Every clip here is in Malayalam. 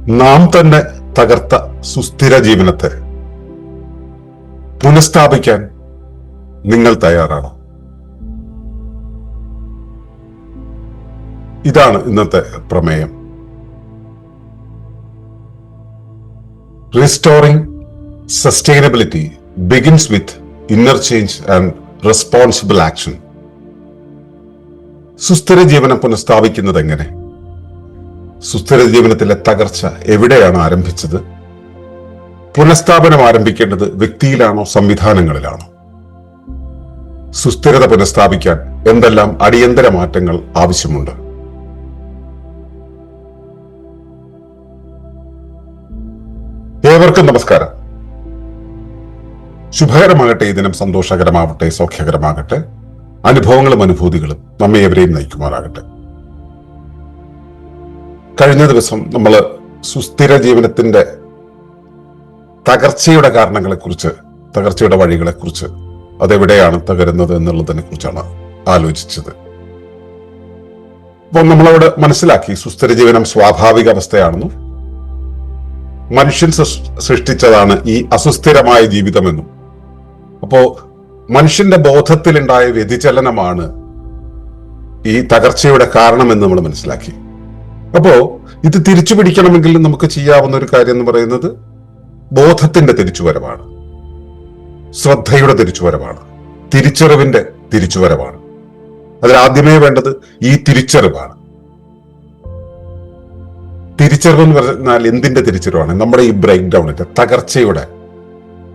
നാം തന്നെ തകർത്ത സുസ്ഥിര ജീവനത്തെ പുനഃസ്ഥാപിക്കാൻ നിങ്ങൾ തയ്യാറാണോ? ഇതാണ് ഇന്നത്തെ പ്രമേയം. Restoring sustainability begins with inner change and responsible action. സുസ്ഥിര ജീവനം പുനഃസ്ഥാപിക്കുന്നത് എങ്ങനെ? സുസ്ഥിര ജീവനത്തിലെ തകർച്ച എവിടെയാണ് ആരംഭിച്ചത്? പുനഃസ്ഥാപനം ആരംഭിക്കേണ്ടത് വ്യക്തിയിലാണോ സംവിധാനങ്ങളിലാണോ? സുസ്ഥിരത പുനഃസ്ഥാപിക്കാൻ എന്തെല്ലാം അടിയന്തര മാറ്റങ്ങൾ ആവശ്യമുണ്ട്? ഏവർക്കും നമസ്കാരം. ശുഭകരമാകട്ടെ ഈ ദിനം, സന്തോഷകരമാവട്ടെ, സൗഖ്യകരമാകട്ടെ. അനുഭവങ്ങളും അനുഭൂതികളും നമ്മെ എവരെയും നയിക്കുമാറാകട്ടെ. കഴിഞ്ഞ ദിവസം നമ്മൾ സുസ്ഥിര ജീവനത്തിന്റെ തകർച്ചയുടെ കാരണങ്ങളെക്കുറിച്ച്, തകർച്ചയുടെ വഴികളെക്കുറിച്ച്, അതെവിടെയാണ് തകരുന്നത് എന്നുള്ളതിനെ കുറിച്ചാണ് ആലോചിച്ചത്. അപ്പോൾ നമ്മളവിടെ മനസ്സിലാക്കി സുസ്ഥിര ജീവനം സ്വാഭാവിക അവസ്ഥയാണെന്നും മനുഷ്യൻ സൃഷ്ടിച്ചതാണ് ഈ അസുസ്ഥിരമായ ജീവിതമെന്നും, അപ്പോ മനുഷ്യന്റെ ബോധത്തിലുണ്ടായ വ്യതിചലനമാണ് ഈ തകർച്ചയുടെ കാരണമെന്ന് നമ്മൾ മനസ്സിലാക്കി. അപ്പോ ഇത് തിരിച്ചു പിടിക്കണമെങ്കിൽ നമുക്ക് ചെയ്യാവുന്ന ഒരു കാര്യം എന്ന് പറയുന്നത് ബോധത്തിന്റെ തിരിച്ചുവരവാണ്, ശ്രദ്ധയുടെ തിരിച്ചുവരവാണ്, തിരിച്ചറിവിന്റെ തിരിച്ചുവരവാണ്. അതിലാദ്യമേ വേണ്ടത് ഈ തിരിച്ചറിവാണ്. തിരിച്ചറിവ് എന്ന് പറഞ്ഞാൽ എന്തിന്റെ തിരിച്ചറിവാണ്? നമ്മുടെ ഈ ബ്രേക്ക് ഡൗണിന്റെ, തകർച്ചയുടെ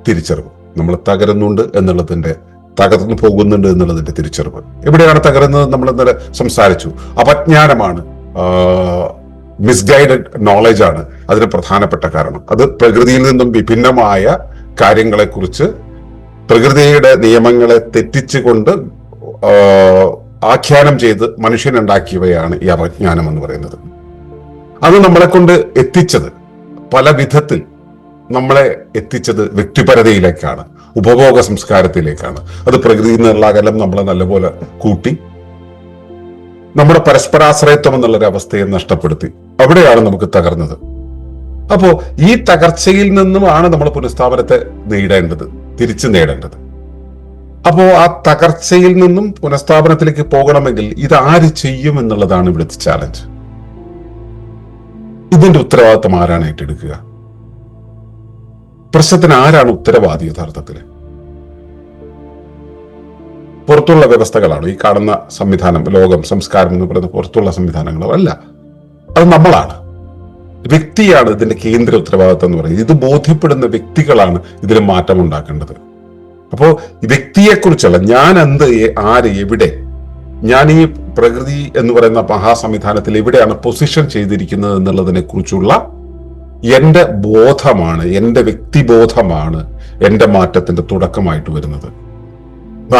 തിരിച്ചറിവ്. നമ്മൾ തകരുന്നുണ്ട് എന്നുള്ളതിന്റെ, തകർന്നു പോകുന്നുണ്ട് എന്നുള്ളതിന്റെ തിരിച്ചറിവ്. എവിടെയാണ് തകരുന്നത്? നമ്മൾ ഇന്നലെ സംസാരിച്ചു. അപജ്ഞാനമാണ്, മിസ്ഗൈഡഡ് നോളജ് ആണ് അതിന് പ്രധാനപ്പെട്ട കാരണം. അത് പ്രകൃതിയിൽ നിന്നും വിഭിന്നമായ കാര്യങ്ങളെക്കുറിച്ച്, പ്രകൃതിയുടെ നിയമങ്ങളെ തെറ്റിച്ചുകൊണ്ട് ആഖ്യാനം ചെയ്ത് മനുഷ്യനുണ്ടാക്കിയവയാണ് ഈ അപജ്ഞാനം എന്ന് പറയുന്നത്. അത് നമ്മളെ കൊണ്ട് എത്തിച്ചത്, പല വിധത്തിൽ നമ്മളെ എത്തിച്ചത് വ്യക്തിപരതയിലേക്കാണ്, ഉപഭോഗ സംസ്കാരത്തിലേക്കാണ്. അത് പ്രകൃതിയിൽ നിന്നുള്ള അകലം നമ്മളെ നല്ലപോലെ കൂട്ടി, നമ്മുടെ പരസ്പരാശ്രയത്വം എന്നുള്ളൊരു അവസ്ഥയെ നഷ്ടപ്പെടുത്തി. അവിടെയാണ് നമുക്ക് തകർന്നത്. അപ്പോ ഈ തകർച്ചയിൽ നിന്നുമാണ് നമ്മൾ പുനഃസ്ഥാപനത്തെ നേടേണ്ടത്, തിരിച്ചു നേടേണ്ടത്. അപ്പോ ആ തകർച്ചയിൽ നിന്നും പുനഃസ്ഥാപനത്തിലേക്ക് പോകണമെങ്കിൽ ഇത് ആര് ചെയ്യും എന്നുള്ളതാണ് ഇവിടുത്തെ ചാലഞ്ച്. ഇതിന്റെ ഉത്തരവാദിത്തം ആരാണ് ഏറ്റെടുക്കുക? പ്രശ്നത്തിന് ആരാണ് ഉത്തരവാദി? യഥാർത്ഥത്തിൽ പുറത്തുള്ള വ്യവസ്ഥകളാണ് ഈ കാണുന്ന സംവിധാനം, ലോകം, സംസ്കാരം എന്ന് പറയുന്ന പുറത്തുള്ള സംവിധാനങ്ങളോ അല്ല. അത് നമ്മളാണ്, വ്യക്തിയാണ് ഇതിന്റെ കേന്ദ്ര ഉത്തരവാദിത്തം എന്ന് പറയുന്നത്. ഇത് ബോധ്യപ്പെടുന്ന വ്യക്തികളാണ് ഇതിൽ മാറ്റം ഉണ്ടാക്കേണ്ടത്. അപ്പോ വ്യക്തിയെക്കുറിച്ചല്ല, ഞാൻ എന്ത്, ആര്, എവിടെ, ഞാൻ ഈ പ്രകൃതി എന്ന് പറയുന്ന മഹാസംവിധാനത്തിൽ എവിടെയാണ് പൊസിഷൻ ചെയ്തിരിക്കുന്നത് എന്നുള്ളതിനെ കുറിച്ചുള്ള എന്റെ ബോധമാണ്, എന്റെ വ്യക്തിബോധമാണ് എന്റെ മാറ്റത്തിന്റെ തുടക്കമായിട്ട് വരുന്നത്.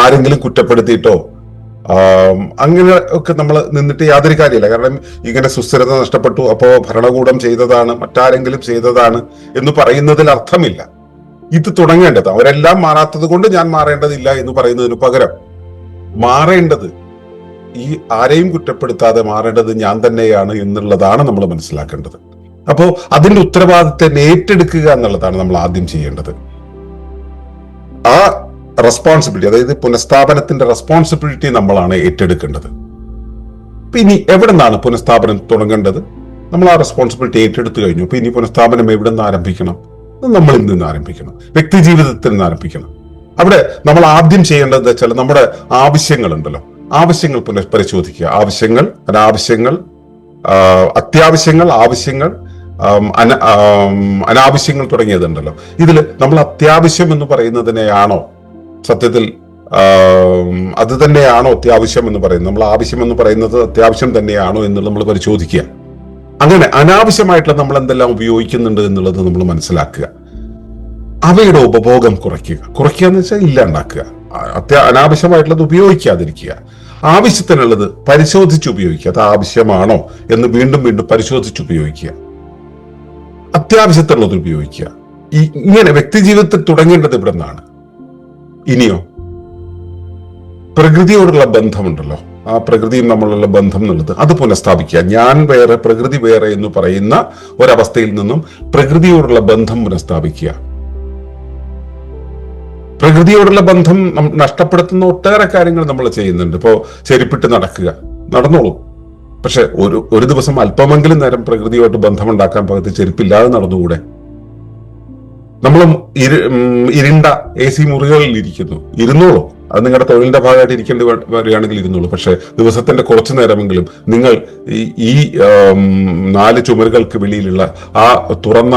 ആരെങ്കിലും കുറ്റപ്പെടുത്തിയിട്ടോ അങ്ങനെ ഒക്കെ നമ്മൾ നിന്നിട്ട് യാതൊരു കാര്യമില്ല. കാരണം ഇങ്ങനെ സുസ്ഥിരത നഷ്ടപ്പെട്ടു, അപ്പോ ഭരണകൂടം ചെയ്തതാണ്, മറ്റാരെങ്കിലും ചെയ്തതാണ് എന്ന് പറയുന്നതിൽ അർത്ഥമില്ല. ഇത് തുടങ്ങേണ്ടത്, അവരെല്ലാം മാറാത്തത് കൊണ്ട് ഞാൻ മാറേണ്ടതില്ല എന്ന് പറയുന്നതിന് പകരം മാറേണ്ടത്, ഈ ആരെയും കുറ്റപ്പെടുത്താതെ മാറേണ്ടത് ഞാൻ തന്നെയാണ് എന്നുള്ളതാണ് നമ്മൾ മനസ്സിലാക്കേണ്ടത്. അപ്പോ അതിന്റെ ഉത്തരവാദിത്തം ഏറ്റെടുക്കുക എന്നുള്ളതാണ് നമ്മൾ ആദ്യം ചെയ്യേണ്ടത്. ആ റെസ്പോൺസിബിലിറ്റി, അതായത് പുനഃസ്ഥാപനത്തിന്റെ റെസ്പോൺസിബിലിറ്റി നമ്മളാണ് ഏറ്റെടുക്കേണ്ടത്. ഇനി എവിടെ നിന്നാണ് പുനഃസ്ഥാപനം തുടങ്ങേണ്ടത്? നമ്മൾ ആ റെസ്പോൺസിബിലിറ്റി ഏറ്റെടുത്തു കഴിഞ്ഞു. അപ്പൊ ഇനി പുനഃസ്ഥാപനം എവിടെ നിന്ന് ആരംഭിക്കണം? നമ്മളിൽ നിന്ന് ആരംഭിക്കണം, വ്യക്തി ജീവിതത്തിൽ നിന്ന് ആരംഭിക്കണം. അവിടെ നമ്മൾ ആദ്യം ചെയ്യേണ്ടത് വെച്ചാൽ നമ്മുടെ ആവശ്യങ്ങളുണ്ടല്ലോ, ആവശ്യങ്ങൾ പുനഃപരിശോധിക്കുക. ആവശ്യങ്ങൾ, അനാവശ്യങ്ങൾ, അത്യാവശ്യങ്ങൾ, ആവശ്യങ്ങൾ, അനാവശ്യങ്ങൾ തുടങ്ങിയതുണ്ടല്ലോ. ഇതിൽ നമ്മൾ അത്യാവശ്യം എന്ന് പറയുന്നതിനെയാണോ സത്യത്തിൽ അത് തന്നെയാണോ അത്യാവശ്യം എന്ന് പറയുന്നത്? നമ്മൾ ആവശ്യം എന്ന് പറയുന്നത് അത്യാവശ്യം തന്നെയാണോ എന്നുള്ളത് നമ്മൾ പരിശോധിക്കുക. അങ്ങനെ അനാവശ്യമായിട്ടുള്ള നമ്മൾ എന്തെല്ലാം ഉപയോഗിക്കുന്നുണ്ട് എന്നുള്ളത് നമ്മൾ മനസ്സിലാക്കുക. അവയുടെ ഉപഭോഗം കുറയ്ക്കുക എന്ന് വെച്ചാൽ ഇല്ലാണ്ടാക്കുക. അനാവശ്യമായിട്ടുള്ളത് ഉപയോഗിക്കാതിരിക്കുക. ആവശ്യത്തിനുള്ളത് പരിശോധിച്ച് ഉപയോഗിക്കുക. അത് ആവശ്യമാണോ എന്ന് വീണ്ടും വീണ്ടും പരിശോധിച്ച് ഉപയോഗിക്കുക. അത്യാവശ്യത്തിനുള്ളത് ഉപയോഗിക്കുക. ഇങ്ങനെ വ്യക്തി ജീവിതത്തിൽ തുടങ്ങേണ്ടത് ഇവിടെ നിന്നാണ്. ഇനിയോ പ്രകൃതിയോടുള്ള ബന്ധമുണ്ടല്ലോ, ആ പ്രകൃതിയും നമ്മളുള്ള ബന്ധം എന്നുള്ളത് അത് പുനഃസ്ഥാപിക്കുക. ഞാൻ വേറെ പ്രകൃതി വേറെ എന്ന് പറയുന്ന ഒരവസ്ഥയിൽ നിന്നും പ്രകൃതിയോടുള്ള ബന്ധം പുനഃസ്ഥാപിക്കുക. പ്രകൃതിയോടുള്ള ബന്ധം നഷ്ടപ്പെടുത്തുന്ന ഒട്ടേറെ കാര്യങ്ങൾ നമ്മൾ ചെയ്യുന്നുണ്ട്. ഇപ്പോ ചെരുപ്പിട്ട് നടന്നോളൂ. പക്ഷെ ഒരു ദിവസം അല്പമെങ്കിലും നേരം പ്രകൃതിയോട്ട് ബന്ധമുണ്ടാക്കാൻ പകർത്തി ചെരുപ്പില്ലാതെ നടന്നുകൂടെ? നമ്മൾ ഇരുണ്ട AC മുറികളിൽ ഇരുന്നോളൂ. അത് നിങ്ങളുടെ തൊഴിലിന്റെ ഭാഗമായിട്ട് ഇരിക്കേണ്ടി വരികയാണെങ്കിൽ ഇരുന്നോളൂ. പക്ഷെ ദിവസത്തിന്റെ കുറച്ചു നേരമെങ്കിലും നിങ്ങൾ ഈ 4 ചുമരുകൾക്ക് വെളിയിലുള്ള ആ തുറന്ന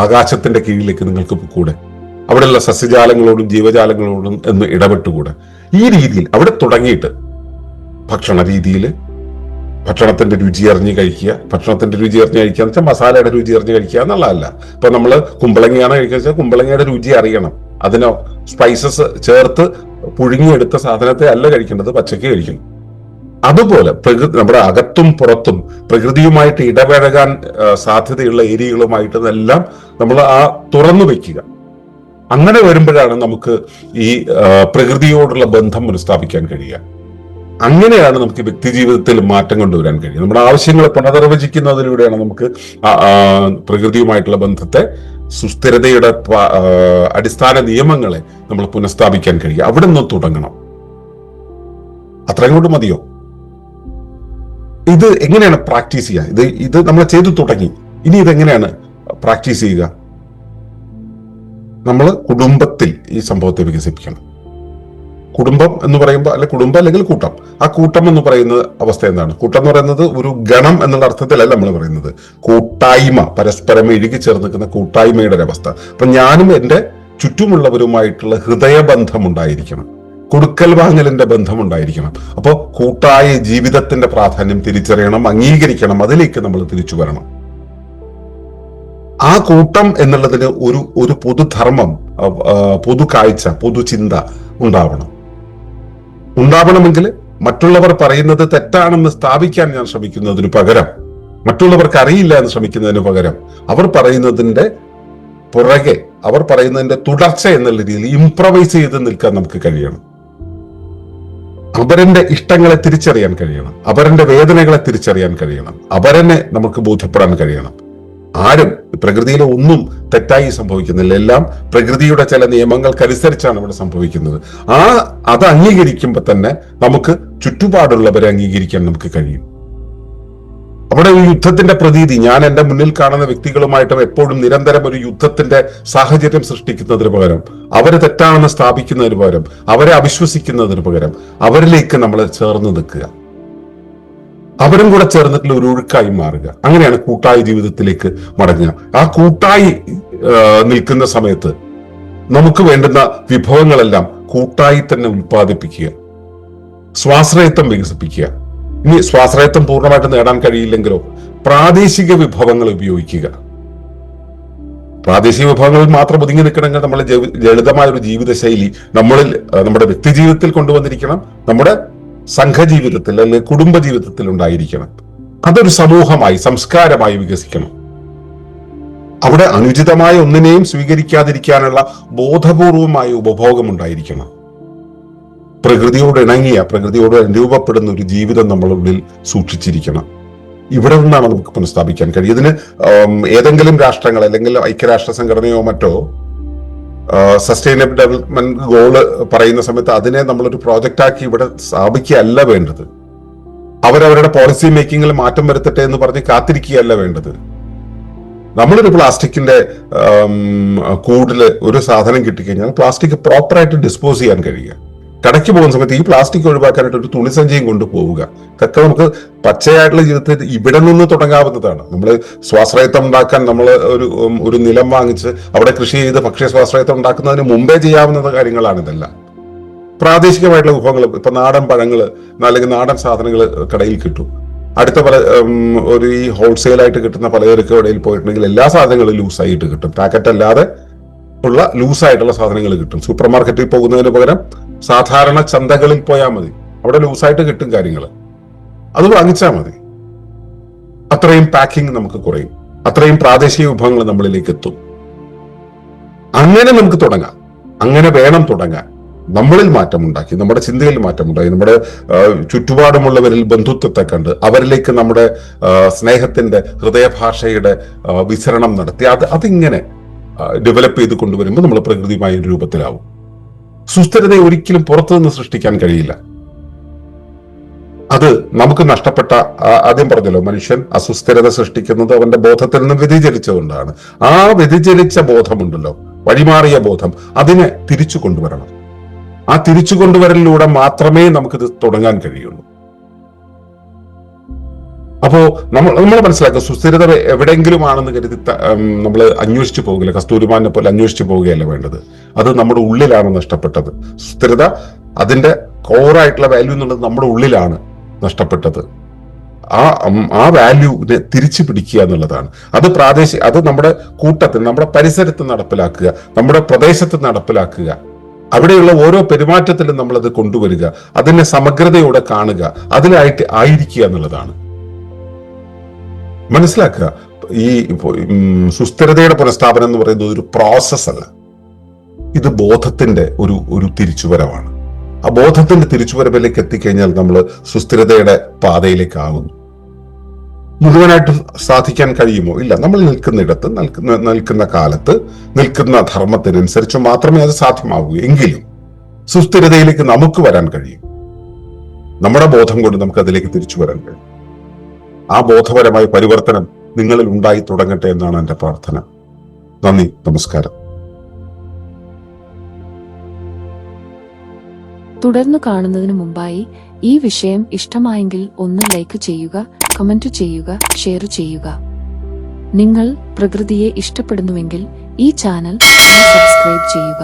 ആകാശത്തിന്റെ കീഴിലേക്ക് നിങ്ങൾക്ക് കൂടെ അവിടെയുള്ള സസ്യജാലങ്ങളോടും ജീവജാലങ്ങളോടും എന്ന് ഇടപെട്ടുകൂടെ? ഈ രീതിയിൽ അവിടെ തുടങ്ങിയിട്ട് ഭക്ഷണ രീതിയിൽ ഭക്ഷണത്തിന്റെ രുചി അറിഞ്ഞ് കഴിക്കുക. ഭക്ഷണത്തിന്റെ രുചി അറിഞ്ഞ് കഴിക്കുക എന്ന് വെച്ചാൽ മസാലയുടെ രുചി അറിഞ്ഞ് കഴിക്കുക എന്നുള്ളതല്ല. ഇപ്പൊ നമ്മള് കുമ്പളങ്ങയാണ് കഴിക്കുക വെച്ചാൽ കുമ്പളങ്ങയുടെ രുചി അറിയണം. അതിനോ സ്പൈസസ് ചേർത്ത് പുഴുങ്ങിയെടുത്ത സാധനത്തെ അല്ല കഴിക്കേണ്ടത്, പച്ചക്ക് കഴിക്കണം. അതുപോലെ നമ്മുടെ അകത്തും പുറത്തും പ്രകൃതിയുമായിട്ട് ഇടപഴകാൻ സാധ്യതയുള്ള ഏരിയകളുമായിട്ട് എല്ലാം നമ്മൾ ആ തുറന്നു വെക്കുക. അങ്ങനെ വരുമ്പോഴാണ് നമുക്ക് ഈ പ്രകൃതിയോടുള്ള ബന്ധം പുനഃസ്ഥാപിക്കാൻ കഴിയുക. അങ്ങനെയാണ് നമുക്ക് വ്യക്തി ജീവിതത്തിൽ മാറ്റം കൊണ്ടുവരാൻ കഴിയും. നമ്മുടെ ആവശ്യങ്ങൾ പുനർനിർവചിക്കുന്നതിലൂടെയാണ് നമുക്ക് പ്രകൃതിയുമായിട്ടുള്ള ബന്ധത്തെ, സുസ്ഥിരതയുടെ അടിസ്ഥാന നിയമങ്ങളെ നമ്മൾ പുനഃസ്ഥാപിക്കാൻ കഴിയുക. അവിടെ നിന്ന് തുടങ്ങണം. അത്രയും കൊണ്ട് മതിയോ? ഇത് എങ്ങനെയാണ് പ്രാക്ടീസ് ചെയ്യുക? ഇത് നമ്മൾ ചെയ്തു തുടങ്ങി. ഇനി ഇതെങ്ങനെയാണ് പ്രാക്ടീസ് ചെയ്യുക? നമ്മൾ കുടുംബത്തിൽ ഈ സംഭവത്തെ വികസിപ്പിക്കണം. കുടുംബം എന്ന് പറയുമ്പോൾ കുടുംബം അല്ലെങ്കിൽ കൂട്ടം. ആ കൂട്ടം എന്ന് പറയുന്ന അവസ്ഥ എന്താണ്? കൂട്ടം എന്ന് പറയുന്നത് ഒരു ഗണം എന്നുള്ള അർത്ഥത്തിലല്ല നമ്മൾ പറയുന്നത്. കൂട്ടായ്മ, പരസ്പരം ഇഴുകി ചേർന്നിരിക്കുന്ന കൂട്ടായ്മയുടെ ഒരവസ്ഥ. അപ്പൊ ഞാനും എൻ്റെ ചുറ്റുമുള്ളവരുമായിട്ടുള്ള ഹൃദയബന്ധം ഉണ്ടായിരിക്കണം, കൊടുക്കൽ വാങ്ങലിന്റെ ബന്ധം ഉണ്ടായിരിക്കണം. അപ്പോൾ കൂട്ടായ ജീവിതത്തിന്റെ പ്രാധാന്യം തിരിച്ചറിയണം, അംഗീകരിക്കണം, അതിലേക്ക് നമ്മൾ തിരിച്ചു വരണം. ആ കൂട്ടം എന്നുള്ളതിന് ഒരു പൊതുധർമ്മം, പൊതു കാഴ്ച, പൊതുചിന്ത ഉണ്ടാവണമെങ്കിൽ മറ്റുള്ളവർ പറയുന്നത് തെറ്റാണെന്ന് സ്ഥാപിക്കാൻ ഞാൻ ശ്രമിക്കുന്നതിന് പകരം, മറ്റുള്ളവർക്ക് അറിയില്ല എന്ന് ശ്രമിക്കുന്നതിന് പകരം, അവർ പറയുന്നതിന്റെ പുറകെ, അവർ പറയുന്നതിന്റെ തുടർച്ച എന്നുള്ള രീതിയിൽ ഇംപ്രവൈസ് ചെയ്ത് നിൽക്കാൻ നമുക്ക് കഴിയണം. അവരന്റെ ഇഷ്ടങ്ങളെ തിരിച്ചറിയാൻ കഴിയണം, അവരന്റെ വേദനകളെ തിരിച്ചറിയാൻ കഴിയണം, അവരെന്നെ നമുക്ക് ബോധ്യപ്പെടാൻ കഴിയണം. ആരും പ്രകൃതിയിൽ ഒന്നും തെറ്റായി സംഭവിക്കുന്നില്ല. എല്ലാം പ്രകൃതിയുടെ ചില നിയമങ്ങൾക്കനുസരിച്ചാണ് ഇവിടെ സംഭവിക്കുന്നത്. അത് അംഗീകരിക്കുമ്പോൾ തന്നെ നമുക്ക് ചുറ്റുപാടുള്ളവരെ അംഗീകരിക്കാൻ നമുക്ക് കഴിയും. അവിടെ ഒരു യുദ്ധത്തിന്റെ പ്രതീതി, ഞാൻ എന്റെ മുന്നിൽ കാണുന്ന വ്യക്തികളുമായിട്ട് എപ്പോഴും നിരന്തരം ഒരു യുദ്ധത്തിന്റെ സാഹചര്യം സൃഷ്ടിക്കുന്നതിന് പകരം, അവര് തെറ്റാണെന്ന് സ്ഥാപിക്കുന്നതിന് പകരം, അവരെ അവിശ്വസിക്കുന്നതിന് പകരം അവരിലേക്ക് നമ്മൾ ചേർന്ന് നിൽക്കുക, അവരും കൂടെ ചേർന്നിട്ടുള്ള ഒരു ഒഴുക്കായി മാറുക. അങ്ങനെയാണ് കൂട്ടായ ജീവിതത്തിലേക്ക് മടങ്ങുക. ആ കൂട്ടായി നിൽക്കുന്ന സമയത്ത് നമുക്ക് വേണ്ടുന്ന വിഭവങ്ങളെല്ലാം കൂട്ടായി തന്നെ ഉൽപ്പാദിപ്പിക്കുക, സ്വാശ്രയത്വം വികസിപ്പിക്കുക. ഇനി സ്വാശ്രയത്വം പൂർണ്ണമായിട്ട് നേടാൻ കഴിയില്ലെങ്കിലോ പ്രാദേശിക വിഭവങ്ങൾ ഉപയോഗിക്കുക. പ്രാദേശിക വിഭവങ്ങളിൽ മാത്രം ഒതുങ്ങി നിൽക്കണമെങ്കിൽ നമ്മൾ ലളിതമായ ഒരു ജീവിതശൈലി നമ്മുടെ വ്യക്തി ജീവിതത്തിൽ കൊണ്ടുവന്നിരിക്കണം, നമ്മുടെ സംഘജീവിതത്തിൽ അല്ലെങ്കിൽ കുടുംബജീവിതത്തിൽ ഉണ്ടായിരിക്കണം. അതൊരു സമൂഹമായി, സംസ്കാരമായി വികസിക്കണം. അവിടെ അനുചിതമായ ഒന്നിനെയും സ്വീകരിക്കാതിരിക്കാനുള്ള ബോധപൂർവമായ ഉപഭോഗം ഉണ്ടായിരിക്കണം. പ്രകൃതിയോട് ഇണങ്ങിയ, പ്രകൃതിയോട് അനുരൂപപ്പെടുന്ന ഒരു ജീവിതം നമ്മളുള്ളിൽ സൂക്ഷിച്ചിരിക്കണം. ഇവിടെ നിന്നാണ് നമുക്ക് പുനഃസ്ഥാപിക്കാൻ കഴിയും. ഇതിന് ഏതെങ്കിലും രാഷ്ട്രങ്ങൾ അല്ലെങ്കിൽ ഐക്യരാഷ്ട്ര സംഘടനയോ മറ്റോ സസ്റ്റൈനബിൾ ഡെവലപ്മെന്റ് ഗോള് പറയുന്ന സമയത്ത് അതിനെ നമ്മളൊരു പ്രോജക്റ്റാക്കി ഇവിടെ സ്ഥാപിക്കുകയല്ല വേണ്ടത്. അവരവരുടെ പോളിസി മേക്കിങ്ങിൽ മാറ്റം വരുത്തട്ടെ എന്ന് പറഞ്ഞ് കാത്തിരിക്കുകയല്ല വേണ്ടത്. നമ്മളൊരു പ്ലാസ്റ്റിക്കിന്റെ കൂടില് ഒരു സാധനം കിട്ടിക്കഴിഞ്ഞാൽ പ്ലാസ്റ്റിക് പ്രോപ്പറായിട്ട് ഡിസ്പോസ് ചെയ്യാൻ കഴിയുക. കടയ്ക്ക് പോകുന്ന സമയത്ത് ഈ പ്ലാസ്റ്റിക് ഒഴിവാക്കാനായിട്ട് ഒരു തുണിസഞ്ചിയും കൊണ്ടുപോവുക. ഇതൊക്കെ നമുക്ക് പച്ചയായിട്ടുള്ള ജീവിതത്തിൽ ഇവിടെ നിന്ന് തുടങ്ങാവുന്നതാണ്. നമ്മൾ സ്വാശ്രയത്വം ഉണ്ടാക്കാൻ നമ്മൾ ഒരു നിലം വാങ്ങിച്ച് അവിടെ കൃഷി ചെയ്ത് ഭക്ഷ്യ സ്വാശ്രയത്വം ഉണ്ടാക്കുന്നതിന് മുമ്പേ ചെയ്യാവുന്ന കാര്യങ്ങളാണ് ഇതെല്ലാം. പ്രാദേശികമായിട്ടുള്ള വിഭവങ്ങൾ, ഇപ്പൊ നാടൻ പഴങ്ങൾ അല്ലെങ്കിൽ നാടൻ സാധനങ്ങൾ കടയിൽ കിട്ടും. അടുത്ത ഒരു ഈ ഹോൾസെയിലായിട്ട് കിട്ടുന്ന പലചരക്ക് കടയിൽ പോയിട്ടുണ്ടെങ്കിൽ എല്ലാ സാധനങ്ങളും ലൂസായിട്ട് കിട്ടും. പാക്കറ്റ് അല്ലാതെ ഉള്ള ലൂസായിട്ടുള്ള സാധനങ്ങൾ കിട്ടും. സൂപ്പർ മാർക്കറ്റിൽ പോകുന്നതിന് പകരം സാധാരണ ചന്തകളിൽ പോയാൽ മതി, അവിടെ ലൂസായിട്ട് കിട്ടും കാര്യങ്ങൾ. അത് വാങ്ങിച്ചാൽ മതി. അത്രയും പാക്കിംഗ് നമുക്ക് കുറയും, അത്രയും പ്രാദേശിക വിഭവങ്ങൾ നമ്മളിലേക്ക് എത്തും. അങ്ങനെ നമുക്ക് തുടങ്ങാം, അങ്ങനെ വേണം തുടങ്ങാൻ. നമ്മളിൽ മാറ്റമുണ്ടാക്കി, നമ്മുടെ ചിന്തയിൽ മാറ്റമുണ്ടാക്കി, നമ്മുടെ ചുറ്റുപാടുമുള്ളവരിൽ ബന്ധുത്വത്തെ കണ്ട് അവരിലേക്ക് നമ്മുടെ സ്നേഹത്തിന്റെ ഹൃദയഭാഷയുടെ വിസരണം നടത്തി അതിങ്ങനെ ഡെവലപ്പ് ചെയ്ത് കൊണ്ടുവരുമ്പോൾ നമ്മൾ പ്രകൃതിയുമായ ഒരു രൂപത്തിലാവും. സുസ്ഥിരതയെ ഒരിക്കലും പുറത്തുനിന്ന് സൃഷ്ടിക്കാൻ കഴിയില്ല. അത് നമുക്ക് നഷ്ടപ്പെട്ട, ആദ്യം പറഞ്ഞല്ലോ, മനുഷ്യൻ അസുസ്ഥിരത സൃഷ്ടിക്കുന്നത് അവന്റെ ബോധത്തിൽ നിന്ന് വ്യതിചലിച്ചുകൊണ്ടാണ്. ആ വ്യതിചലിച്ച ബോധമുണ്ടല്ലോ, വഴിമാറിയ ബോധം, അതിനെ തിരിച്ചു കൊണ്ടുവരണം. ആ തിരിച്ചു കൊണ്ടുവരലിലൂടെ മാത്രമേ നമുക്കിത് തുടങ്ങാൻ കഴിയുള്ളൂ. അപ്പോ നമ്മൾ മനസ്സിലാക്കുക, സുസ്ഥിരത എവിടെയെങ്കിലും ആണെന്ന് കരുതി നമ്മൾ അന്വേഷിച്ചു പോകില്ല. കസ്തൂരിമാനെ പോലെ അന്വേഷിച്ചു പോവുകയല്ല വേണ്ടത്. അത് നമ്മുടെ ഉള്ളിലാണ് നഷ്ടപ്പെട്ടത്. സുസ്ഥിരത അതിന്റെ കോറായിട്ടുള്ള വാല്യൂ എന്നുള്ളത് നമ്മുടെ ഉള്ളിലാണ് നഷ്ടപ്പെട്ടത്. ആ വാല്യൂവിനെ തിരിച്ചു പിടിക്കുക എന്നുള്ളതാണ്. അത് നമ്മുടെ കൂട്ടത്തിൽ, നമ്മുടെ പരിസരത്ത് നടപ്പിലാക്കുക, നമ്മുടെ പ്രദേശത്ത് നടപ്പിലാക്കുക. അവിടെയുള്ള ഓരോ പെരുമാറ്റത്തിലും നമ്മളത് കൊണ്ടുവരിക, അതിനെ സമഗ്രതയോടെ കാണുക, അതിലായിട്ട് ആയിരിക്കുക എന്നുള്ളതാണ്. മനസ്സിലാക്കുക, ഈ സുസ്ഥിരതയുടെ പുനഃസ്ഥാപനം എന്ന് പറയുന്നത് ഒരു പ്രോസസ് അല്ല, ഇത് ബോധത്തിന്റെ ഒരു തിരിച്ചുവരവാണ്. ആ ബോധത്തിന്റെ തിരിച്ചുവരവിലേക്ക് എത്തിക്കഴിഞ്ഞാൽ നമ്മൾ സുസ്ഥിരതയുടെ പാതയിലേക്കാവുന്നു. മുഴുവനായിട്ട് സാധിക്കാൻ കഴിയുമോ? ഇല്ല. നമ്മൾ നിൽക്കുന്നിടത്ത്, നിൽക്കുന്ന കാലത്ത്, നിൽക്കുന്ന ധർമ്മത്തിനനുസരിച്ച് മാത്രമേ അത് സാധ്യമാകൂ. എങ്കിലും സുസ്ഥിരതയിലേക്ക് നമുക്ക് വരാൻ കഴിയും. നമ്മുടെ ബോധം കൊണ്ട് നമുക്ക് അതിലേക്ക് തിരിച്ചു വരാൻ കഴിയും. ആ ബോധപരമായ പരിവർത്തനം നിങ്ങളിൽ ഉണ്ടായി തുടങ്ങട്ടെ എന്നാണ് എൻ്റെ പ്രാർത്ഥന. നന്ദി, നമസ്കാരം. തുടർന്നു കാണുന്നതിന് മുമ്പായി ഈ വിഷയം ഇഷ്ടമായെങ്കിൽ ഒന്ന് ലൈക്ക് ചെയ്യുക, കമന്റ് ചെയ്യുക, ഷെയർ ചെയ്യുക. നിങ്ങൾ പ്രകൃതിയെ ഇഷ്ടപ്പെടുന്നുവെങ്കിൽ ഈ ചാനൽ സബ്സ്ക്രൈബ് ചെയ്യുക.